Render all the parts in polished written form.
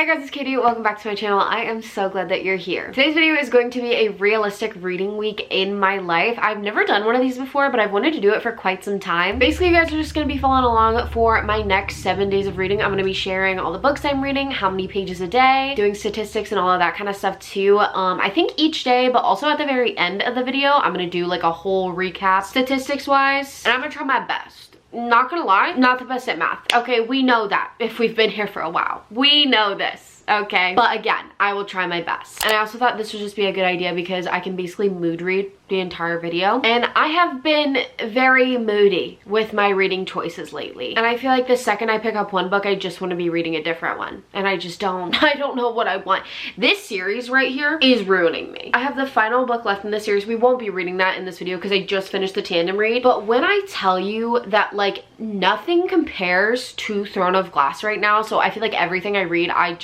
Hi guys, it's Katie. Welcome back to my channel. I am so glad that you're here. Today's video is going to be a realistic reading week in my life. I've never done one of these before, but I've wanted to do it for quite some time. Basically, you guys are just going to be following along for my next 7 days of reading. I'm going to be sharing all the books I'm reading, how many pages a day, doing statistics and all of that kind of stuff too. I think each day, but also at the very end of the video, I'm going to do like a whole recap statistics wise, and I'm going to try my best. Not gonna lie, not the best at math. Okay, we know that if we've been here for a while. We know this, okay? But again, I will try my best. And I also thought this would just be a good idea because I can basically mood read the entire video. And I have been very moody with my reading choices lately. And I feel like the second I pick up one book, I just want to be reading a different one. And I don't know what I want. This series right here is ruining me. I have the final book left in the series. We won't be reading that in this video because I just finished the tandem read. But when I tell you that like nothing compares to Throne of Glass right now, so I feel like everything I read, I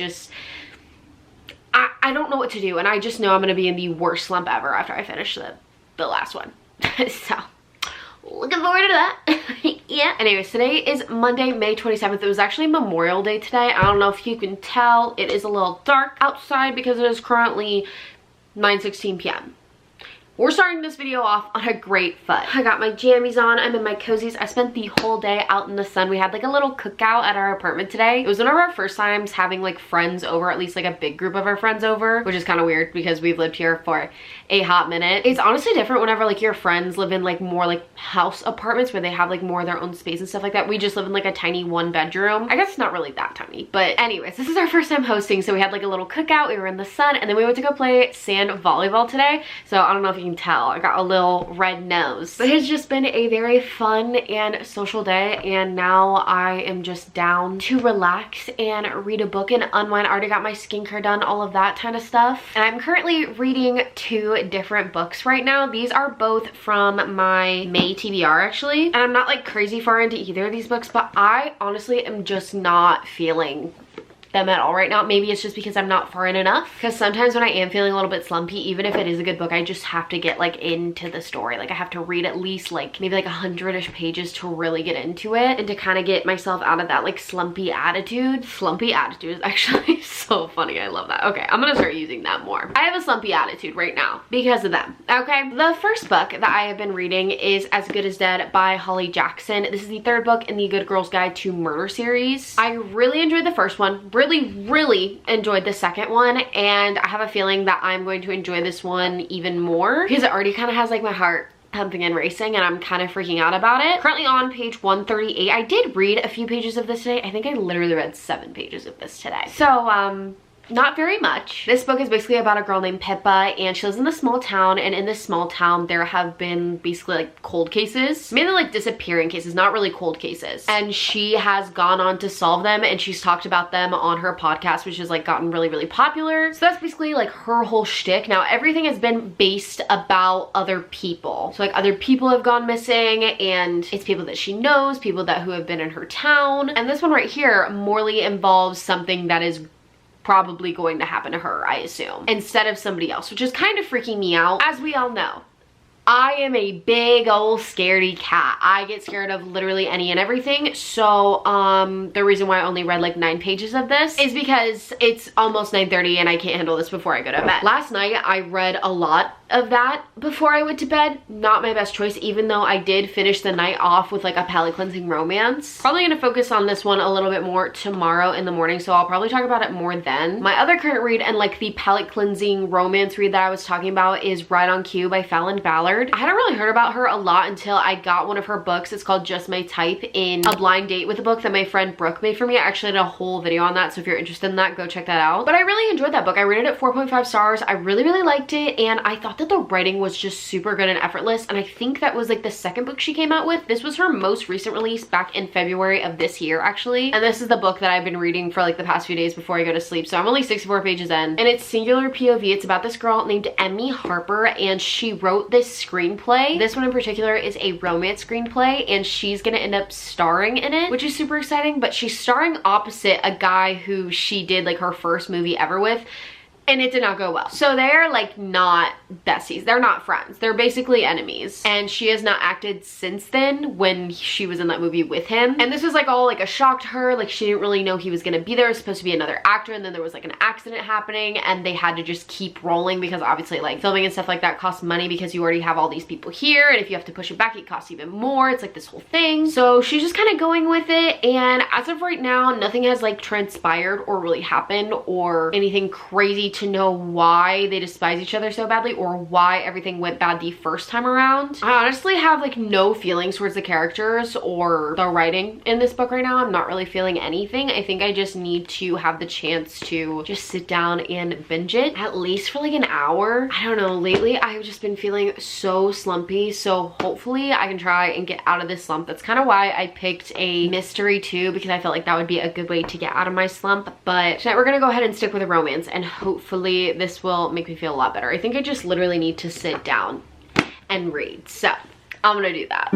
don't know what to do. And I just know I'm going to be in the worst slump ever after I finish the last one. So looking forward to that. Yeah. Anyways, today is Monday, May 27th. It was actually Memorial Day today. I don't know if you can tell. It is a little dark outside because it is currently 9:16 p.m. We're starting this video off on a great foot. I got my jammies on. I'm in my cozies. I spent the whole day out in the sun. We had like a little cookout at our apartment today. It was one of our first times having like friends over, at least like a big group of our friends over, which is kind of weird because we've lived here for a hot minute. It's honestly different whenever like your friends live in like more like house apartments where they have like more of their own space and stuff like that. We just live in like a tiny 1-bedroom. I guess it's not really that tiny, but anyways, this is our first time hosting. So we had like a little cookout. We were in the sun and then we went to go play sand volleyball today. So I don't know if you can tell, I got a little red nose. But it's just been a very fun and social day, and now I am just down to relax and read a book and unwind. I already got my skincare done, all of that kind of stuff. And I'm currently reading 2 different books right now. These are both from my May TBR actually. And I'm not like crazy far into either of these books, but I honestly am just not feeling them at all right now. Maybe it's just because I'm not far in enough, because sometimes when I am feeling a little bit slumpy, even if it is a good book, I just have to get like into the story. Like I have to read at least like maybe like 100-ish pages to really get into it and to kind of get myself out of that like slumpy attitude. Slumpy attitude is actually so funny. I love that. Okay, I'm gonna start using that more. I have a slumpy attitude right now because of them. Okay, the first book that I have been reading is As Good as Dead by Holly Jackson. This is the 3rd book in the Good Girls Guide to Murder series. I really enjoyed the first one. Really enjoyed the second one, and I have a feeling that I'm going to enjoy this one even more because it already kind of has like my heart pumping and racing, and I'm kind of freaking out about it. Currently on page 138. I did read a few pages of this today. I think I literally read 7 pages of this today. So not very much. This book is basically about a girl named Pippa, and she lives in this small town, and in this small town there have been basically like cold cases, mainly like disappearing cases, not really cold cases, and she has gone on to solve them, and she's talked about them on her podcast, which has like gotten really popular. So that's basically like her whole shtick. Now everything has been based about other people, so like other people have gone missing, and it's people that she knows, people who have been in her town. And this one right here morely involves something that is probably going to happen to her, I assume, instead of somebody else, which is kind of freaking me out. As we all know, I am a big old scaredy cat. I get scared of literally any and everything. So the reason why I only read like 9 pages of this is because it's almost 9:30 and I can't handle this before I go to bed. Last night I read a lot of that before I went to bed. Not my best choice, even though I did finish the night off with like a palate cleansing romance. Probably gonna focus on this one a little bit more tomorrow in the morning, so I'll probably talk about it more then. My other current read and like the palate cleansing romance read that I was talking about is Right on Cue by Fallon Ballard. I hadn't really heard about her a lot until I got one of her books. It's called Just My Type, in a blind date with a book that my friend Brooke made for me. I actually did a whole video on that, so if you're interested in that, go check that out. But I really enjoyed that book. I rated it 4.5 stars. I really liked it, and I thought that the writing was just super good and effortless, and I think that was like the 2nd book she came out with. This was her most recent release back in February of this year actually, and this is the book that I've been reading for like the past few days before I go to sleep. So I'm only 64 pages in, and it's singular POV. It's about this girl named Emmy Harper, and she wrote this screenplay. This one in particular is a romance screenplay, and she's gonna end up starring in it, which is super exciting. But she's starring opposite a guy who she did like her first movie ever with. and it did not go well. So they're like not besties. They're not friends. They're basically enemies. And she has not acted since then when she was in that movie with him. And this was like all like a shock to her. Like she didn't really know he was gonna be there. It was supposed to be another actor, and then there was like an accident happening and they had to just keep rolling because obviously like filming and stuff like that costs money because you already have all these people here, and if you have to push it back it costs even more. It's like this whole thing. So she's just kind of going with it, and as of right now nothing has like transpired or really happened or anything crazy to know why they despise each other so badly or why everything went bad the first time around. I honestly have like no feelings towards the characters or the writing in this book right now. I'm not really feeling anything. I think I just need to have the chance to just sit down and binge it at least for like an hour. I don't know, lately I've just been feeling so slumpy, so hopefully I can try and get out of this slump. That's kind of why I picked a mystery too, because I felt like that would be a good way to get out of my slump. But tonight we're gonna go ahead and stick with a romance, and hopefully this will make me feel a lot better. I think I just literally need to sit down and read, so I'm gonna do that.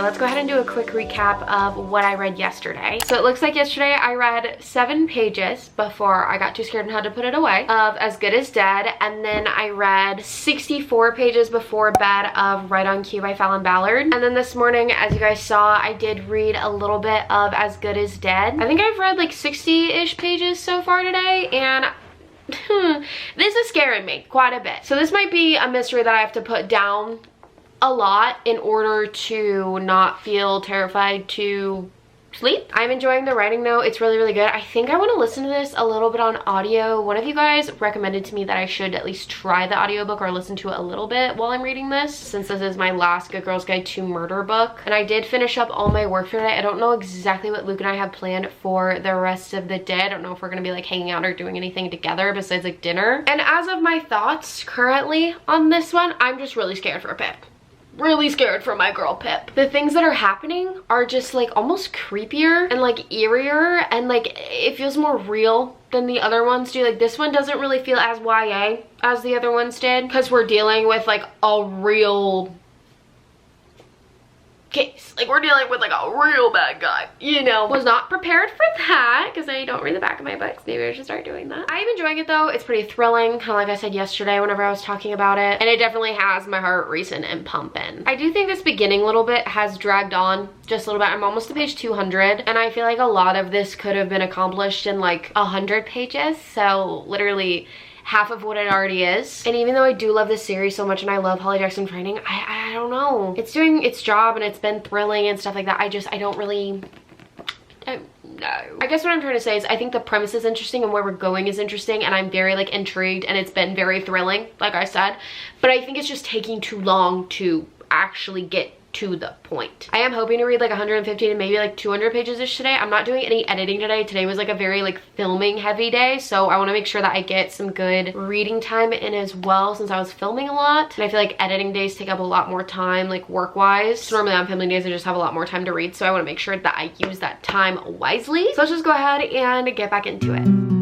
Let's go ahead and do a quick recap of what I read yesterday. So it looks like yesterday I read 7 pages before I got too scared and had to put it away of As Good as Dead, and then I read 64 pages before bed of Right on Cue by Fallon Ballard, and then this morning, as you guys saw, I did read a little bit of As Good as Dead. I think I've read like 60-ish pages so far today, and this is scaring me quite a bit. So this might be a mystery that I have to put down a lot in order to not feel terrified to sleep. I'm enjoying the writing though. It's really, really good. I think I want to listen to this a little bit on audio. One of you guys recommended to me that I should at least try the audiobook or listen to it a little bit while I'm reading this, since this is my last Good Girls Guide to Murder book. And I did finish up all my work for today. I don't know exactly what Luke and I have planned for the rest of the day. I don't know if we're gonna be like hanging out or doing anything together besides like dinner. And as of my thoughts currently on this one, I'm just really scared for Pip. Really scared for my girl Pip. The things that are happening are just like almost creepier and like eerier, and like it feels more real than the other ones do. Like this one doesn't really feel as YA as the other ones did, because we're dealing with like a real case. Like we're dealing with like a real bad guy, you know. Was not prepared for that because I don't read the back of my books. Maybe I should start doing that. I am enjoying it though. It's pretty thrilling, kind of like I said yesterday whenever I was talking about it, and it definitely has my heart racing and pumping. I do think this beginning little bit has dragged on just a little bit. I'm almost to page 200, and I feel like a lot of this could have been accomplished in like 100 pages, so literally half of what it already is. And even though I do love this series so much and I love Holly Jackson Training, I don't know. It's doing its job and it's been thrilling and stuff like that. I don't really know. I guess what I'm trying to say is I think the premise is interesting and where we're going is interesting, and I'm very like intrigued, and it's been very thrilling, like I said. But I think it's just taking too long to actually get to the point. I am hoping to read like 150 to maybe like 200 pages-ish today. I'm not doing any editing today. Today was like a very like filming heavy day, so I want to make sure that I get some good reading time in as well, since I was filming a lot, and I feel like editing days take up a lot more time like work-wise. So normally on filming days I just have a lot more time to read, so I want to make sure that I use that time wisely. So let's just go ahead and get back into it.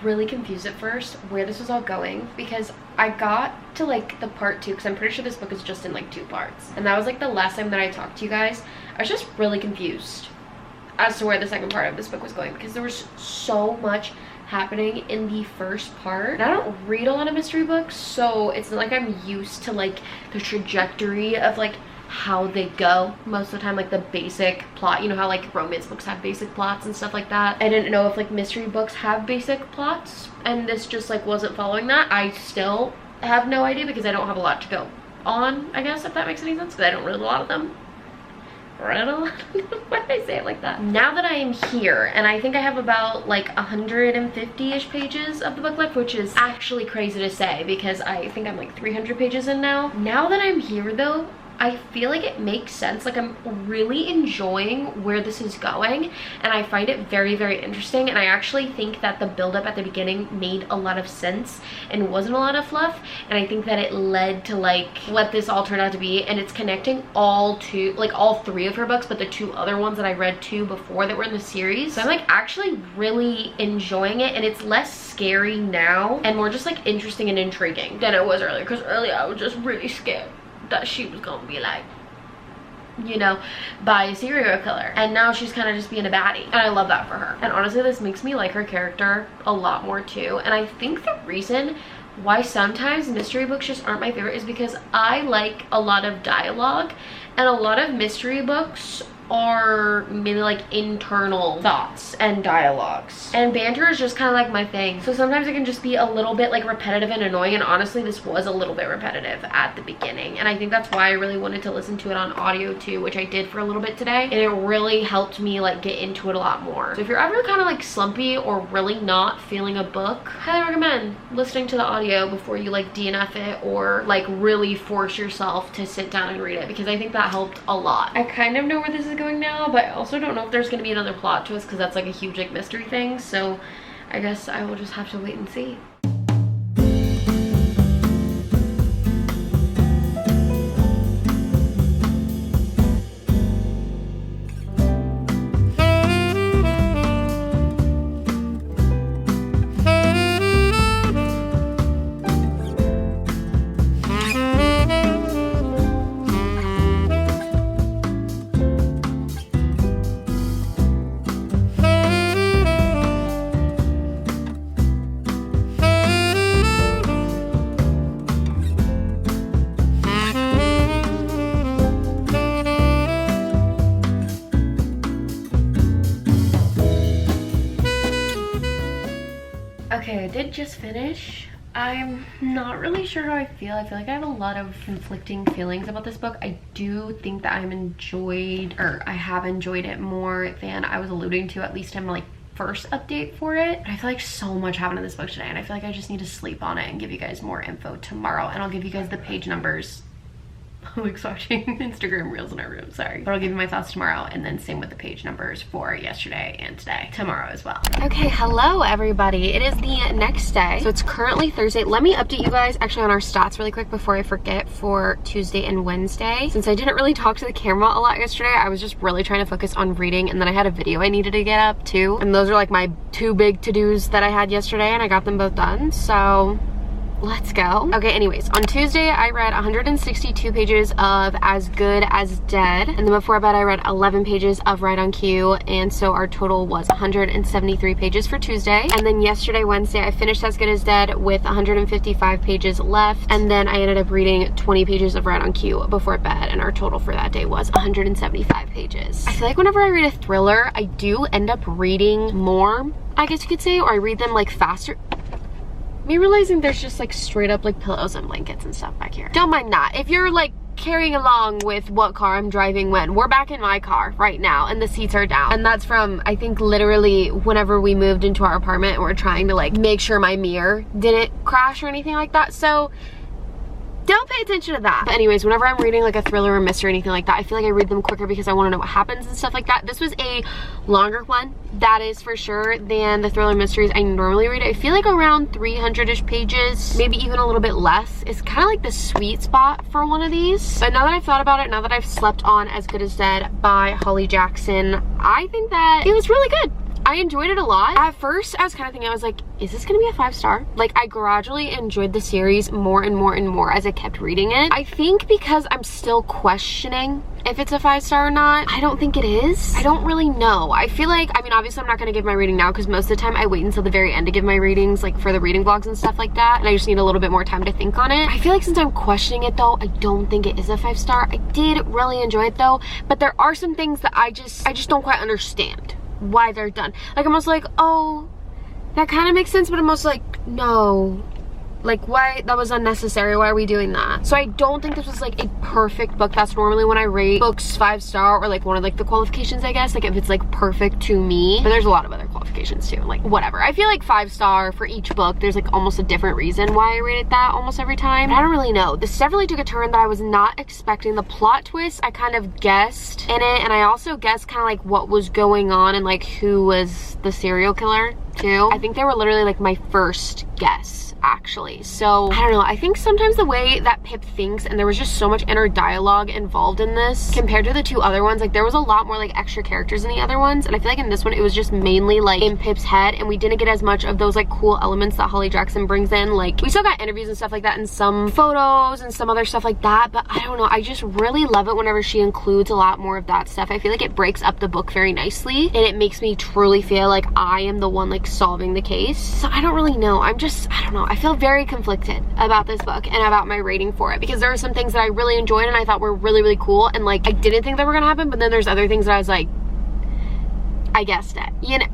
Really confused at first where this was all going, because I got to like the part 2, because I'm pretty sure this book is just in like 2 parts, and that was like the last time that I talked to you guys. I was just really confused as to where the second part of this book was going, because there was so much happening in the first part. And I don't read a lot of mystery books, so it's not like I'm used to like the trajectory of like how they go most of the time, like the basic plot. You know how like romance books have basic plots and stuff like that. I didn't know if like mystery books have basic plots, and this just like wasn't following that. I still have no idea because I don't have a lot to go on, I guess, if that makes any sense, because I don't read a lot of them. Why did I say it like that? Now that I am here, and I think I have about like 150-ish pages of the book left, which is actually crazy to say because I think I'm like 300 pages in now. Now that I'm here though, I feel like it makes sense. Like I'm really enjoying where this is going, and I find it very, very interesting. And I actually think that the buildup at the beginning made a lot of sense and wasn't a lot of fluff. And I think that it led to like what this all turned out to be, and it's connecting all three of her books, but the two other ones that I read too before that were in the series. So I'm like actually really enjoying it, and it's less scary now and more just like interesting and intriguing than it was earlier, because earlier I was just really scared that she was gonna be like, you know, by a serial killer, and now she's kind of just being a baddie, and I love that for her. And honestly, this makes me like her character a lot more too. And I think the reason why sometimes mystery books just aren't my favorite is because I like a lot of dialogue, and a lot of mystery books are maybe like internal thoughts and dialogues, and banter is just kind of like my thing. So sometimes it can just be a little bit like repetitive and annoying, and honestly this was a little bit repetitive at the beginning, and I think that's why I really wanted to listen to it on audio too, which I did for a little bit today, and it really helped me like get into it a lot more. So if you're ever kind of like slumpy or really not feeling a book, highly recommend listening to the audio before you like DNF it or like really force yourself to sit down and read it, because I think that helped a lot. I kind of know where this is going now, but I also don't know if there's going to be another plot twist, because that's like a huge like mystery thing. So I guess I will just have to wait and see. Okay, I did just finish. I'm not really sure how I feel. I feel like I have a lot of conflicting feelings about this book. I do think that I have enjoyed it more than I was alluding to, at least in my like first update for it. But I feel like so much happened in this book today, and I feel like I just need to sleep on it and give you guys more info tomorrow, and I'll give you guys the page numbers. I'm like watching Instagram reels in our room, sorry. But I'll give you my thoughts tomorrow, and then same with the page numbers for yesterday and today, tomorrow as well. Okay, hello everybody. It is the next day, so it's currently Thursday. Let me update you guys actually on our stats really quick before I forget for Tuesday and Wednesday. Since I didn't really talk to the camera a lot yesterday, I was just really trying to focus on reading, and then I had a video I needed to get up too. And those are like my two big to-dos that I had yesterday, and I got them both done, so let's go. Okay, anyways, on Tuesday I read 162 pages of As Good as Dead, and then before bed I read 11 pages of Right on Cue, and so our total was 173 pages for Tuesday. And then yesterday, Wednesday, I finished As Good as Dead with 155 pages left, and then I ended up reading 20 pages of Right on Cue before bed, and our total for that day was 175 pages. I feel like whenever I read a thriller, I do end up reading more, I guess you could say, or I read them like faster. Me realizing there's just like straight up like pillows and blankets and stuff back here. Don't mind that. If you're like carrying along with what car I'm driving when, we're back in my car right now and the seats are down. And that's from, I think literally whenever we moved into our apartment and we're trying to like make sure my mirror didn't crash or anything like that. So don't pay attention to that. But anyways, whenever I'm reading like a thriller or mystery or anything like that, I feel like I read them quicker because I want to know what happens and stuff like that. This was a longer one, that is for sure, than the thriller mysteries I normally read. I feel like around 300-ish pages, maybe even a little bit less, is kind of like the sweet spot for one of these. But now that I've thought about it, now that I've slept on As Good as Dead by Holly Jackson, I think that it was really good. I enjoyed it a lot. At first, I was kind of thinking, I was like, is this gonna be a 5-star? Like, I gradually enjoyed the series more and more and more as I kept reading it. I think because I'm still questioning if it's a 5-star or not. I don't think it is. I don't really know. I feel like, I mean, obviously I'm not gonna give my rating now because most of the time I wait until the very end to give my ratings, like for the reading vlogs and stuff like that, and I just need a little bit more time to think on it. I feel like since I'm questioning it though, I don't think it is a 5-star. I did really enjoy it though, but there are some things that I just don't quite understand why they're done. Like, I'm also like, oh, that kind of makes sense, but I'm also like, no. Like, why? That was unnecessary. Why are we doing that? So I don't think this was like a perfect book. That's normally when I rate books 5-star, or like one of like the qualifications, I guess, like if it's like perfect to me. But there's a lot of other qualifications too, like whatever. I feel like 5-star for each book, there's like almost a different reason why I rate it that almost every time. But I don't really know. This definitely took a turn that I was not expecting. The plot twist, I kind of guessed in it, and I also guessed kind of like what was going on and like who was the serial killer too. I think they were literally like my first guess, actually. So I don't know, I think sometimes the way that Pip thinks, and there was just so much inner dialogue involved in this compared to the two other ones, like there was a lot more like extra characters in the other ones, and I feel like in this one it was just mainly like in Pip's head, and we didn't get as much of those like cool elements that Holly Jackson brings in. Like, we still got interviews and stuff like that and some photos and some other stuff like that, but I don't know, I just really love it whenever she includes a lot more of that stuff. I feel like it breaks up the book very nicely, and it makes me truly feel like I am the one like solving the case. So I don't really know, I don't know, I feel very conflicted about this book and about my rating for it, because there are some things that I really enjoyed and I thought were really, really cool, and like I didn't think that were gonna happen, but then there's other things that I was like, I guessed it, you know.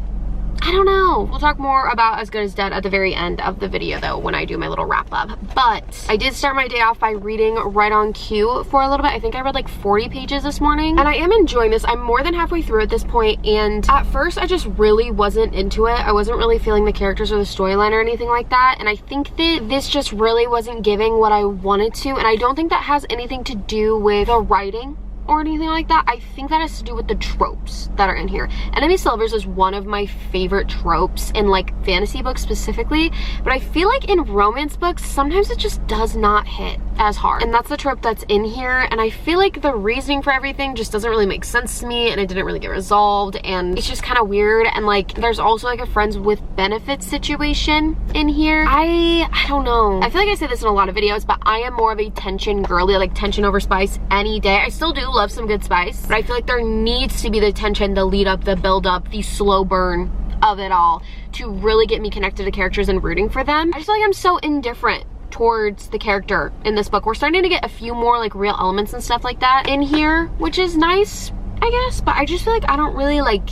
I don't know. We'll talk more about As Good as Dead at the very end of the video though, when I do my little wrap up. But I did start my day off by reading Right on Cue for a little bit. I think I read like 40 pages this morning, and I am enjoying this. I'm more than halfway through at this point, and at first I just really wasn't into it. I wasn't really feeling the characters or the storyline or anything like that, and I think that this just really wasn't giving what I wanted to, and I don't think that has anything to do with the writing or anything like that. I think that has to do with the tropes that are in here. Enemies to Lovers is one of my favorite tropes in like fantasy books specifically, but I feel like in romance books sometimes it just does not hit as hard, and that's the trope that's in here, and I feel like the reasoning for everything just doesn't really make sense to me, and it didn't really get resolved, and it's just kind of weird. And like there's also like a friends with benefits situation in here. I don't know, I feel like I say this in a lot of videos, but I am more of a tension girly, like tension over spice any day. I still do love some good spice, but I feel like there needs to be the tension, the lead up, the build up, the slow burn of it all to really get me connected to characters and rooting for them. I just feel like I'm so indifferent towards the character in this book. We're starting to get a few more like real elements and stuff like that in here, which is nice, I guess, but I just feel like I don't really like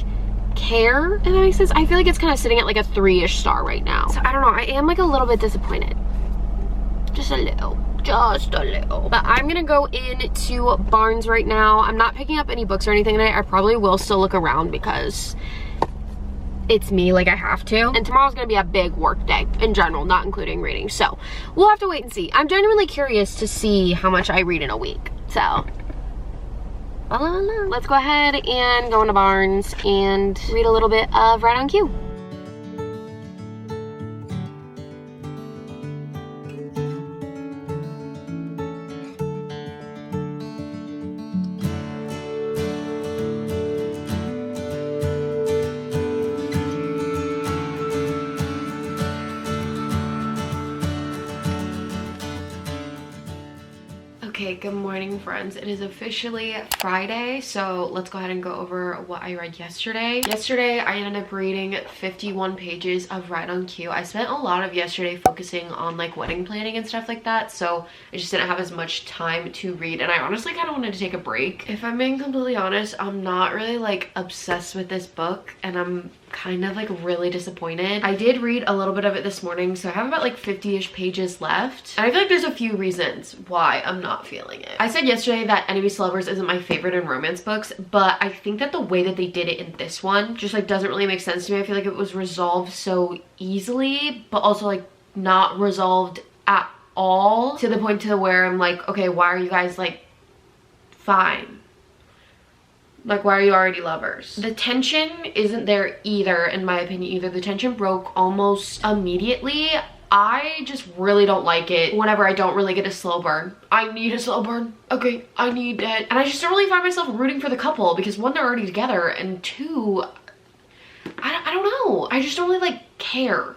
care, if that makes sense. I feel like it's kind of sitting at like a 3-ish star right now. So I don't know, I am like a little bit disappointed. Just a little. But I'm gonna go into Barnes right now. I'm not picking up any books or anything today. I probably will still look around because it's me, like I have to. And tomorrow's gonna be a big work day in general, not including reading. So we'll have to wait and see. I'm genuinely curious to see how much I read in a week. So let's go ahead and go into Barnes and read a little bit of Right on Cue. Okay, good morning friends. It is officially Friday, so let's go ahead and go over what I read yesterday. Yesterday, I ended up reading 51 pages of Right on Cue. I spent a lot of yesterday focusing on like wedding planning and stuff like that, so I just didn't have as much time to read, and I honestly kind of wanted to take a break. If I'm being completely honest, I'm not really like obsessed with this book, and I'm kind of like really disappointed. I did read a little bit of it this morning, so I have about like 50-ish pages left, and I feel like there's a few reasons why I'm not feeling it. I said yesterday that Enemies to Lovers isn't my favorite in romance books, but I think that the way that they did it in this one just like doesn't really make sense to me. I feel like it was resolved so easily, but also like not resolved at all, to the point to where I'm like, okay, why are you guys like fine? Like, why are you already lovers? The tension isn't there either, in my opinion, either. The tension broke almost immediately. I just really don't like it whenever I don't really get a slow burn. I need a slow burn. Okay, I need it. And I just don't really find myself rooting for the couple because one, they're already together, and two, I don't know. I just don't really like care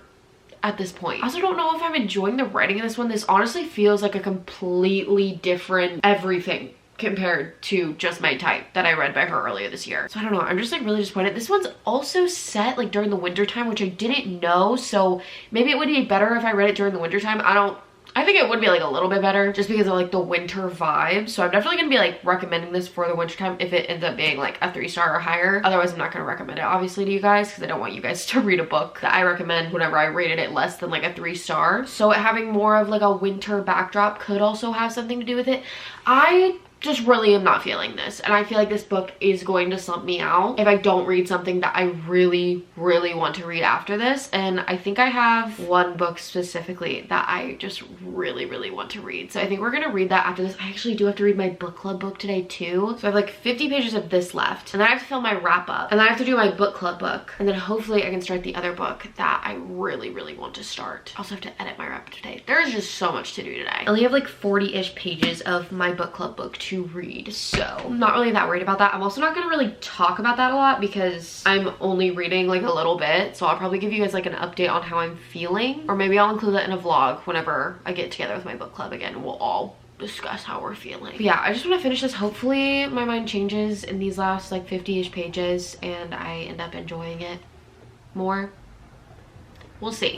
at this point. I also don't know if I'm enjoying the writing in this one. This honestly feels like a completely different everything compared to Just My Type that I read by her earlier this year. So I don't know, I'm just like really disappointed. This one's also set like during the winter time, which I didn't know, so maybe it would be better if I read it during the winter time. I think it would be like a little bit better just because of like the winter vibe. So I'm definitely gonna be like recommending this for the winter time if it ends up being like a 3-star or higher. Otherwise, I'm not gonna recommend it obviously to you guys because I don't want you guys to read a book that I recommend whenever I rated it less than like a 3-star. So having more of like a winter backdrop could also have something to do with it. I just really am not feeling this, and I feel like this book is going to slump me out if I don't read something that I really want to read after this. And I think I have one book specifically that I just really want to read, so I think we're gonna read that after this. I actually do have to read my book club book today too, so I have like 50 pages of this left, and then I have to film my wrap up, and then I have to do my book club book, and then hopefully I can start the other book that I really want to start. I also have to edit my wrap up today. There's just so much to do today. I only have like 40-ish pages of my book club book to read, so I'm not really that worried about that. I'm also not gonna really talk about that a lot because I'm only reading like a little bit, so I'll probably give you guys like an update on how I'm feeling, or maybe I'll include that in a vlog whenever I get together with my book club again and we'll all discuss how we're feeling. But yeah, I just want to finish this. Hopefully my mind changes in these last like 50-ish pages and I end up enjoying it more. We'll see.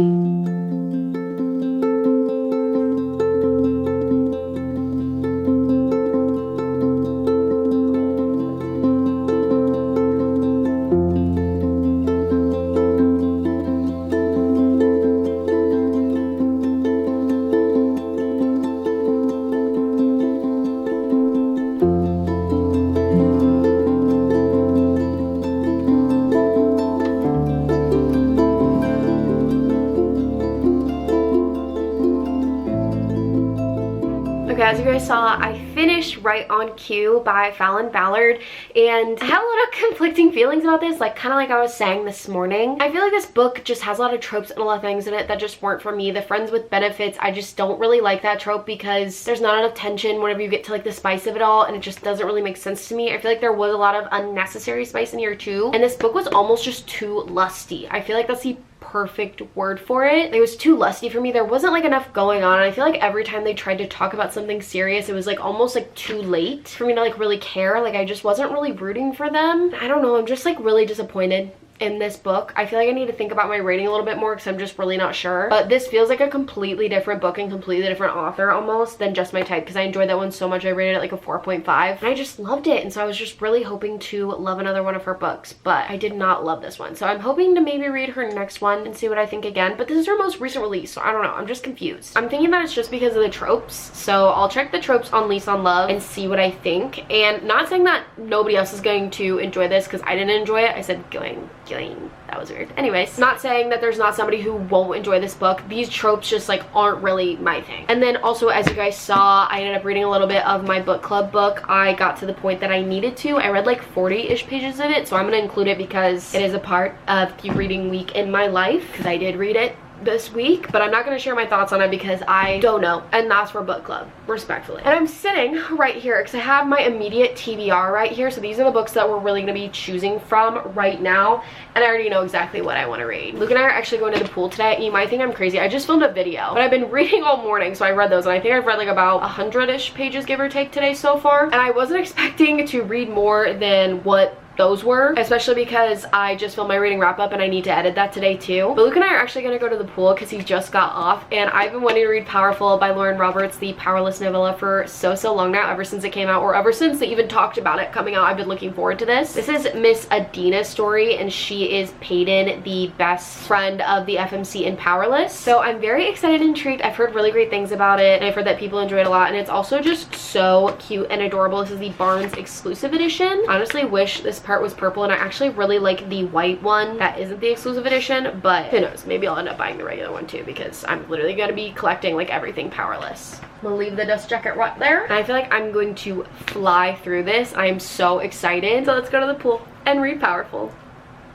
As you guys saw, I finished Right on Cue by Fallon Ballard, and I had a lot of conflicting feelings about this, like kind of like I was saying this morning. I feel like this book just has a lot of tropes and a lot of things in it that just weren't for me. The friends with benefits, I just don't really like that trope because there's not enough tension whenever you get to like the spice of it all, and it just doesn't really make sense to me. I feel like there was a lot of unnecessary spice in here too, and this book was almost just too lusty. I feel like that's the perfect word for it. It was too lusty for me. There wasn't like enough going on. I feel like every time they tried to talk about something serious, it was like almost like too late for me to like really care. Like I just wasn't really rooting for them. I don't know, I'm just like really disappointed in this book. I feel like I need to think about my rating a little bit more because I'm just really not sure. But this feels like a completely different book and completely different author almost than Just My Type, because I enjoyed that one so much. I rated it like a 4.5 and I just loved it, and so I was just really hoping to love another one of her books, but I did not love this one. So I'm hoping to maybe read her next one and see what I think again, but this is her most recent release, so I don't know. I'm just confused. I'm thinking that it's just because of the tropes, so I'll check the tropes on Lease on Love and see what I think. And not saying that nobody else is going to enjoy this because I didn't enjoy it. I said going. That was weird. Anyways, not saying that there's not somebody who won't enjoy this book. These tropes just like aren't really my thing. And then also, as you guys saw, I ended up reading a little bit of my book club book. I got to the point that I needed to. I read like 40-ish pages of it, so I'm gonna include it because it is a part of the reading week in my life, because I did read it this week, but I'm not going to share my thoughts on it because I don't know, and that's for book club, respectfully. And I'm sitting right here because I have my immediate TBR right here, so these are the books that we're really going to be choosing from right now, and I already know exactly what I want to read. Luke and I are actually going to the pool today. You might think I'm crazy. I just filmed a video, but I've been reading all morning, so I read those, and I think I've read like about 100-ish pages, give or take, today so far, and I wasn't expecting to read more than what those were, especially because I just filmed my reading wrap up and I need to edit that today too. But Luke and I are actually going to go to the pool because he just got off, and I've been wanting to read Powerful by Lauren Roberts, the Powerless novella, for so long now, ever since it came out, or ever since they even talked about it coming out. I've been looking forward to this. This is Miss Adina's story, and she is Peyton, the best friend of the FMC in Powerless. So I'm very excited and intrigued. I've heard really great things about it, and I've heard that people enjoy it a lot, and it's also just so cute and adorable. This is the Barnes exclusive edition. I honestly wish this part was purple, and I actually really like the white one that isn't the exclusive edition, but who knows, maybe I'll end up buying the regular one too, because I'm literally going to be collecting like everything Powerless. I'm gonna leave the dust jacket right there, and I feel like I'm going to fly through this. I am so excited. So let's go to the pool and read Powerful.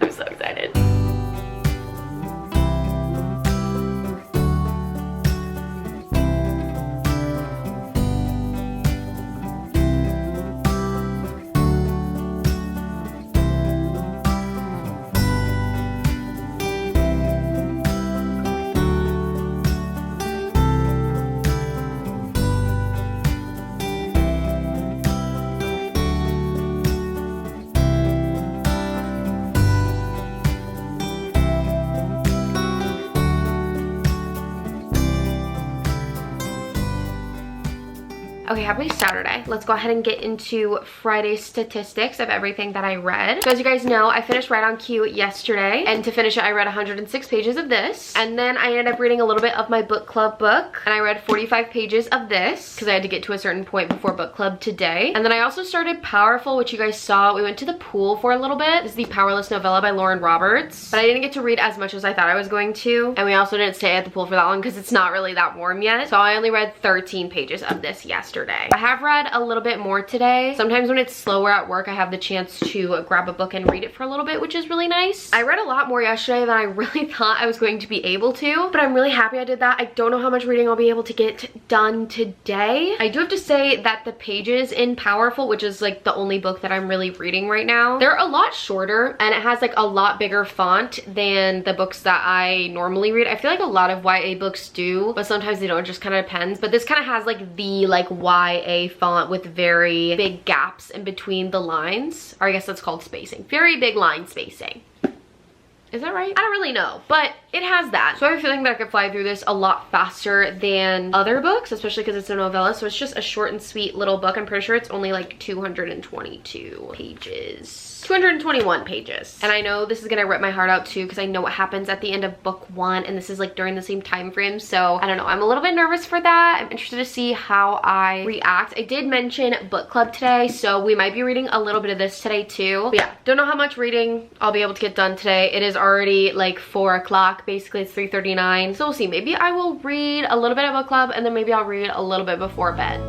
I'm so excited. Okay, happy Saturday. Let's go ahead and get into Friday's statistics of everything that I read. So as you guys know, I finished Right on Cue yesterday, and to finish it, I read 106 pages of this, and then I ended up reading a little bit of my book club book, and I read 45 pages of this because I had to get to a certain point before book club today. And then I also started Powerful, which you guys saw. We went to the pool for a little bit. This is the Powerless novella by Lauren Roberts, but I didn't get to read as much as I thought I was going to, and we also didn't stay at the pool for that long because it's not really that warm yet. So I only read 13 pages of this yesterday. I have read a little bit more today. Sometimes when it's slower at work, I have the chance to grab a book and read it for a little bit, which is really nice. I read a lot more yesterday than I really thought I was going to be able to, but I'm really happy I did that. I don't know how much reading I'll be able to get done today. I do have to say that the pages in Powerful, which is like the only book that I'm really reading right now, they're a lot shorter, and it has like a lot bigger font than the books that I normally read. I feel like a lot of YA books do, but sometimes they don't. It just kind of depends. But this kind of has like the YA font with very big gaps in between the lines, or I guess that's called spacing. Very big line spacing. Is that right? I don't really know, but it has that. So I have a feeling that I could fly through this a lot faster than other books, especially because it's a novella. So it's just a short and sweet little book. I'm pretty sure it's only like 222 pages. 221 pages. And I know this is gonna rip my heart out too, because I know what happens at the end of book 1, and this is like during the same time frame. So I don't know, I'm a little bit nervous for that. I'm interested to see how I react. I did mention book club today, so we might be reading a little bit of this today too. But yeah, don't know how much reading I'll be able to get done today. It is already like 4 o'clock. Basically it's 3:39. So we'll see. Maybe I will read a little bit of book club, and then maybe I'll read a little bit before bed.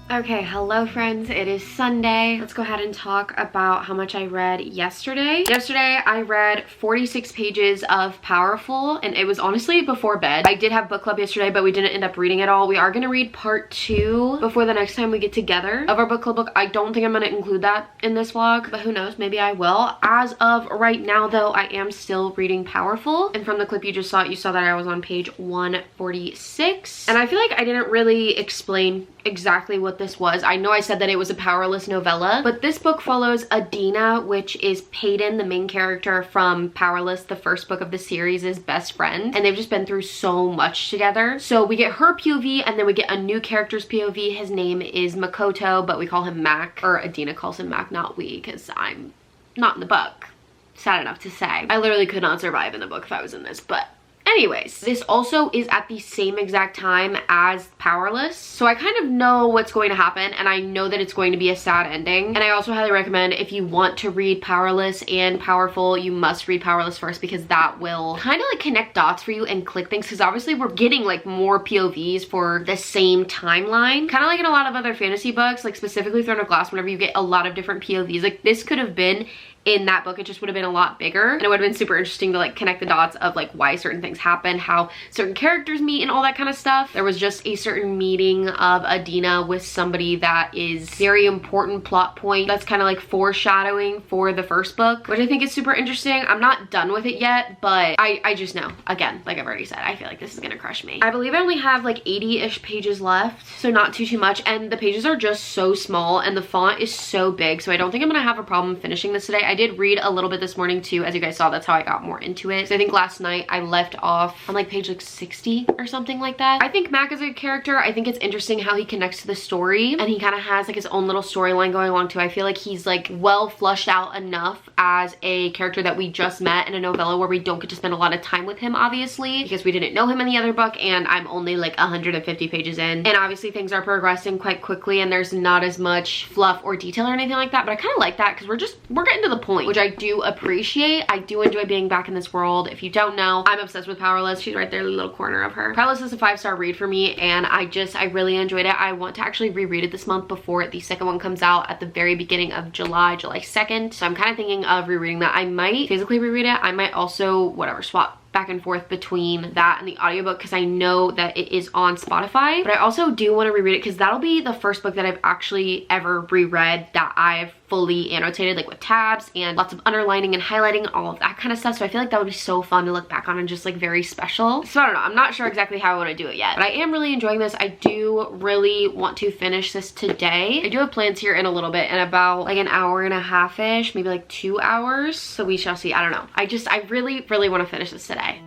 Okay, hello friends, it is Sunday. Let's go ahead and talk about how much I read yesterday. Yesterday, I read 46 pages of Powerful, and it was honestly before bed. I did have book club yesterday, but we didn't end up reading it all. We are gonna read part 2 before the next time we get together of our book club book. I don't think I'm gonna include that in this vlog, but who knows, maybe I will. As of right now though, I am still reading Powerful, and from the clip you just saw, you saw that I was on page 146. And I feel like I didn't really explain exactly what this was. I know I said that it was a Powerless novella, but this book follows Adina, which is Peyton, the main character from Powerless, the first book of the series' best friend, and they've just been through so much together. So we get her POV, and then we get a new character's POV. His name is Makoto, but we call him Mac, or Adina calls him Mac, not we, because I'm not in the book. Sad enough to say. I literally could not survive in the book if I was in this, but anyways, this also is at the same exact time as Powerless, so I kind of know what's going to happen, and I know that it's going to be a sad ending. And I also highly recommend, if you want to read Powerless and Powerful, you must read Powerless first, because that will kind of like connect dots for you and click things, because obviously we're getting like more POVs for the same timeline, kind of like in a lot of other fantasy books, like specifically Throne of Glass. Whenever you get a lot of different POVs, like this could have been in that book, it just would have been a lot bigger, and it would have been super interesting to like connect the dots of like why certain things happen, how certain characters meet, and all that kind of stuff. There was just a certain meeting of Adina with somebody that is very important plot point that's kind of like foreshadowing for the first book, which I think is super interesting. I'm not done with it yet, but I just know, again, like I've already said, I feel like this is gonna crush me. I believe I only have like 80-ish pages left, so not too much, and the pages are just so small, and the font is so big, so I don't think I'm gonna have a problem finishing this today. I did read a little bit this morning too, as you guys saw. That's how I got more into it. So I think last night I left off on like page like 60 or something like that. I think Mac is a good character. I think it's interesting how he connects to the story, and he kind of has like his own little storyline going along too. I feel like he's like well flushed out enough as a character that we just met in a novella, where we don't get to spend a lot of time with him, obviously, because we didn't know him in the other book, and I'm only like 150 pages in, and obviously things are progressing quite quickly, and there's not as much fluff or detail or anything like that. But I kind of like that, because we're getting to the point, which I do appreciate. I do enjoy being back in this world. If you don't know, I'm obsessed with Powerless. She's right there in the little corner of her. Powerless is a 5-star read for me, and I really enjoyed it. I want to actually reread it this month before the second one comes out at the very beginning of July 2nd. So I'm kind of thinking of rereading that. I might physically reread it. I might also, whatever, swap back and forth between that and the audiobook because I know that it is on Spotify, but I also do want to reread it because that'll be the first book that I've actually ever reread that I've fully annotated, like with tabs and lots of underlining and highlighting and all of that kind of stuff. So I feel like that would be so fun to look back on and just like very special. So I don't know, I'm not sure exactly how I want to do it yet, but I am really enjoying this. I do really want to finish this today. I do have plans here in a little bit, in about like an hour and a half-ish, maybe like 2 hours. So we shall see. I don't know. I really want to finish this today.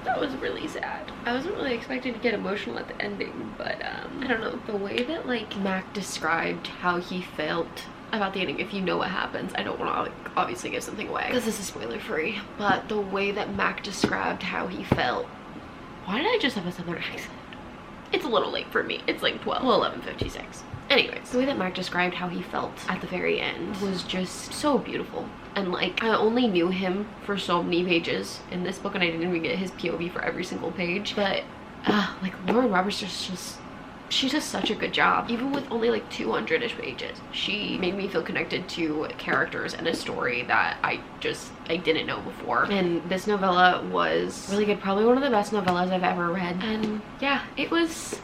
That was really sad. I wasn't really expecting to get emotional at the ending, but I don't know, the way that like Mac described how he felt about the ending, if you know what happens, I don't want to like obviously give something away because this is spoiler free, but the way that Mac described how he felt. Why did I just have a southern accent? It's a little late for me. It's like 11:56. Anyways, the way that Mac described how he felt at the very end was just so beautiful. And like, I only knew him for so many pages in this book and I didn't even get his POV for every single page. But like Lauren Roberts she does such a good job. Even with only like 200-ish pages, she made me feel connected to characters and a story that I didn't know before. And this novella was really good. Probably one of the best novellas I've ever read. And yeah, it was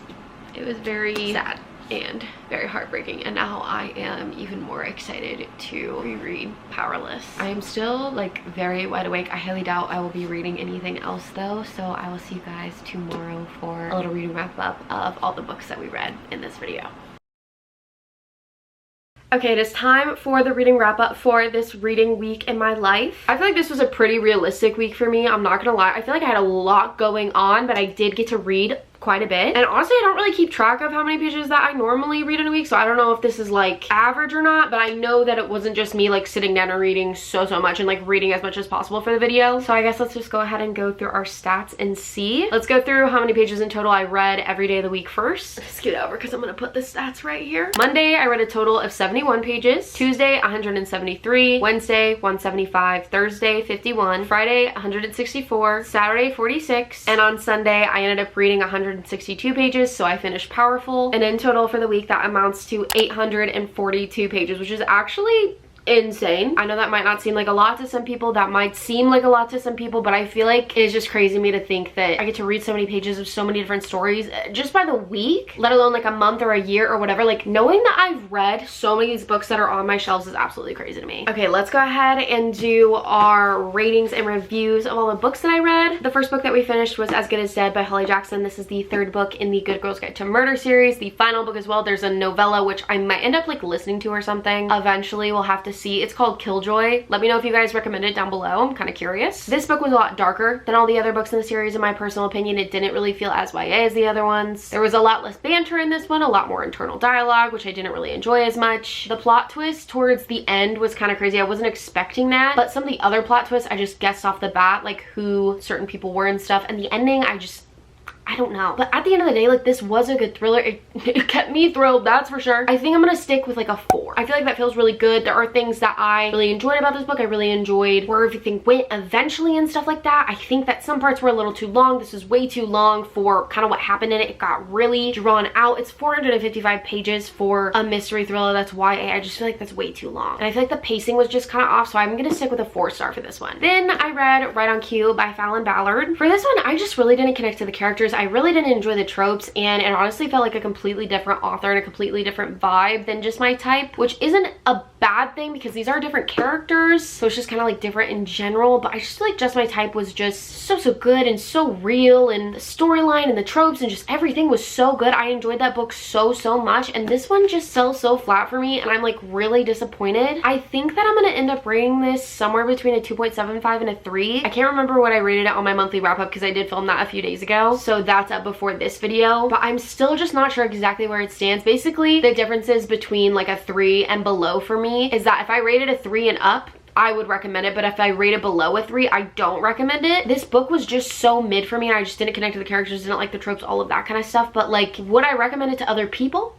very sad and very heartbreaking, and now I am even more excited to reread Powerless. I am still like very wide awake. I highly doubt I will be reading anything else though, so I will see you guys tomorrow for a little reading wrap up of all the books that we read in this video. Okay, it is time for the reading wrap up for this reading week in my life. I feel like this was a pretty realistic week for me, I'm not gonna lie. I feel like I had a lot going on, but I did get to read quite a bit, and honestly I don't really keep track of how many pages that I normally read in a week, so I don't know if this is like average or not, but I know that it wasn't just me like sitting down and reading so much and like reading as much as possible for the video. So I guess let's just go ahead and go through our stats and see. Let's go through how many pages in total I read every day of the week first. Let's get over because I'm gonna put the stats right here. Monday I read a total of 71 pages, Tuesday 173, Wednesday 175, Thursday 51, Friday 164, Saturday 46, and on Sunday I ended up reading 162 pages, so I finished Powerful, and in total for the week that amounts to 842 pages, which is actually insane. I know that might not seem like a lot to some people, that might seem like a lot to some people, but I feel like it's just crazy to me to think that I get to read so many pages of so many different stories just by the week, let alone like a month or a year or whatever. Like, knowing that I've read so many of these books that are on my shelves is absolutely crazy to me. Okay, let's go ahead and do our ratings and reviews of all the books that I read. The first book that we finished was As Good as Dead by Holly Jackson. This is the third book in the Good Girls Guide to Murder series, the final book as well. There's a novella which I might end up like listening to or something eventually. We'll have to see. It's called Killjoy. Let me know if you guys recommend it down below. I'm kind of curious. This book was a lot darker than all the other books in the series in my personal opinion. It didn't really feel as YA as the other ones. There was a lot less banter in this one, a lot more internal dialogue, which I didn't really enjoy as much. The plot twist towards the end was kind of crazy. I wasn't expecting that, but some of the other plot twists I just guessed off the bat, like who certain people were and stuff, and the ending I don't know. But at the end of the day, like, this was a good thriller. It kept me thrilled, that's for sure. I think I'm gonna stick with like a 4. I feel like that feels really good. There are things that I really enjoyed about this book. I really enjoyed where everything went eventually and stuff like that. I think that some parts were a little too long. This is way too long for kind of what happened in it. It got really drawn out. It's 455 pages for a mystery thriller that's YA. I just feel like that's way too long. And I feel like the pacing was just kind of off, so I'm gonna stick with a 4-star for this one. Then I read Right on Cue by Fallon Ballard. For this one, I just really didn't connect to the characters. I really didn't enjoy the tropes, and it honestly felt like a completely different author and a completely different vibe than just my type, which isn't a bad thing because these are different characters, so it's just kind of like different in general. But I just feel like Just My Type was just so good and so real, and the storyline and the tropes and just everything was so good. I enjoyed that book so much, and this one just fell so flat for me, and I'm like really disappointed. I think that I'm gonna end up rating this somewhere between a 2.75 and a 3. I can't remember what I rated it on my monthly wrap up because I did film that a few days ago, so that's up before this video, but I'm still just not sure exactly where it stands. Basically, the differences between like a 3 and below for me is that if I rated a 3 and up, I would recommend it, but if I rate it below a 3, I don't recommend it. This book was just so mid for me, and I just didn't connect to the characters, didn't like the tropes, all of that kind of stuff. But like, would I recommend it to other people?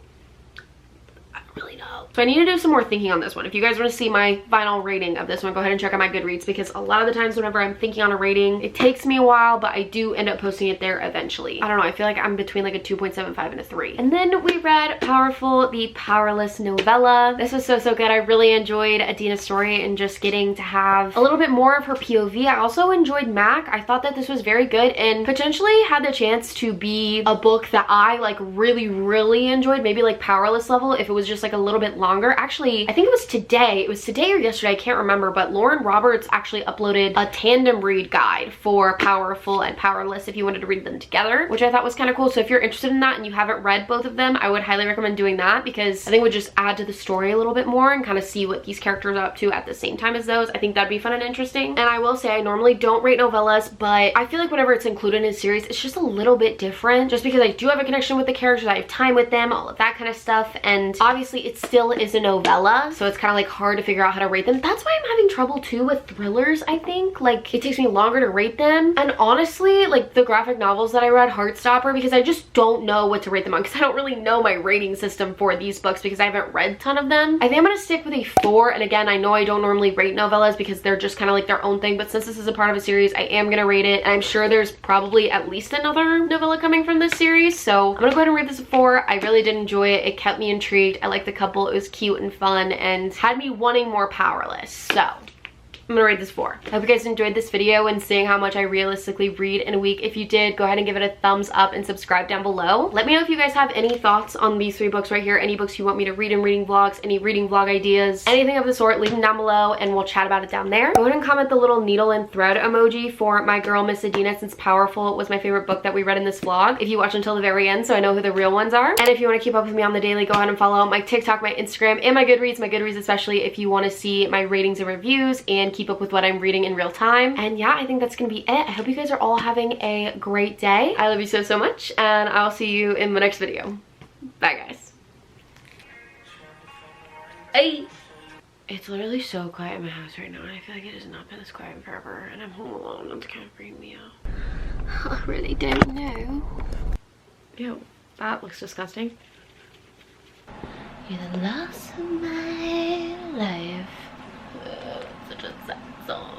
I don't really know. So I need to do some more thinking on this one. If you guys want to see my final rating of this one, go ahead and check out my Goodreads, because a lot of the times whenever I'm thinking on a rating, it takes me a while, but I do end up posting it there eventually. I don't know, I feel like I'm between like a 2.75 and a 3. And then we read Powerful, the Powerless novella. This was so good. I really enjoyed Adina's story and just getting to have a little bit more of her POV. I also enjoyed Mac. I thought that this was very good and potentially had the chance to be a book that I like really enjoyed, maybe like Powerless level, if it was just like a little bit longer. Actually, I think it was today or yesterday, I can't remember, but Lauren Roberts actually uploaded a tandem read guide for Powerful and Powerless if you wanted to read them together, which I thought was kind of cool. So if you're interested in that and you haven't read both of them, I would highly recommend doing that, because I think it would just add to the story a little bit more and kind of see what these characters are up to at the same time as those. I think that'd be fun and interesting. And I will say, I normally don't rate novellas, but I feel like whenever it's included in a series, it's just a little bit different, just because I do have a connection with the characters, I have time with them, all of that kind of stuff. And obviously it still is a novella, so it's kind of like hard to figure out how to rate them. That's why I'm having trouble too with thrillers. I think like it takes me longer to rate them, and honestly like the graphic novels that I read, Heartstopper, because I just don't know what to rate them on, because I don't really know my rating system for these books because I haven't read a ton of them. I think I'm gonna stick with a 4, and again, I know I don't normally rate novellas because they're just kind of like their own thing, but since this is a part of a series, I am gonna rate it, and I'm sure there's probably at least another novella coming from this series, so I'm gonna go ahead and rate this a 4. I really did enjoy it. It kept me intrigued. I liked the couple. It was cute and fun and had me wanting more Powerless. So I'm gonna rate this 4. I hope you guys enjoyed this video and seeing how much I realistically read in a week. If you did, go ahead and give it a thumbs up and subscribe down below. Let me know if you guys have any thoughts on these 3 books right here, any books you want me to read in reading vlogs, any reading vlog ideas, anything of the sort, leave them down below and we'll chat about it down there. Go ahead and comment the little needle and thread emoji for my girl Miss Adina, since Powerful was my favorite book that we read in this vlog, if you watch until the very end, so I know who the real ones are. And if you want to keep up with me on the daily, go ahead and follow my TikTok, my Instagram, and my Goodreads especially if you want to see my ratings and reviews and keep up with what I'm reading in real time. And yeah, I think that's gonna be it. I hope you guys are all having a great day. I love you so much, and I'll see you in my next video. Bye guys. Hey. It's literally so quiet in my house right now, and I feel like it has not been this quiet in forever, and I'm home alone. That's kind of freaking me out. I really don't know. Ew, that looks disgusting. You're the lost of my life. Such a sad song.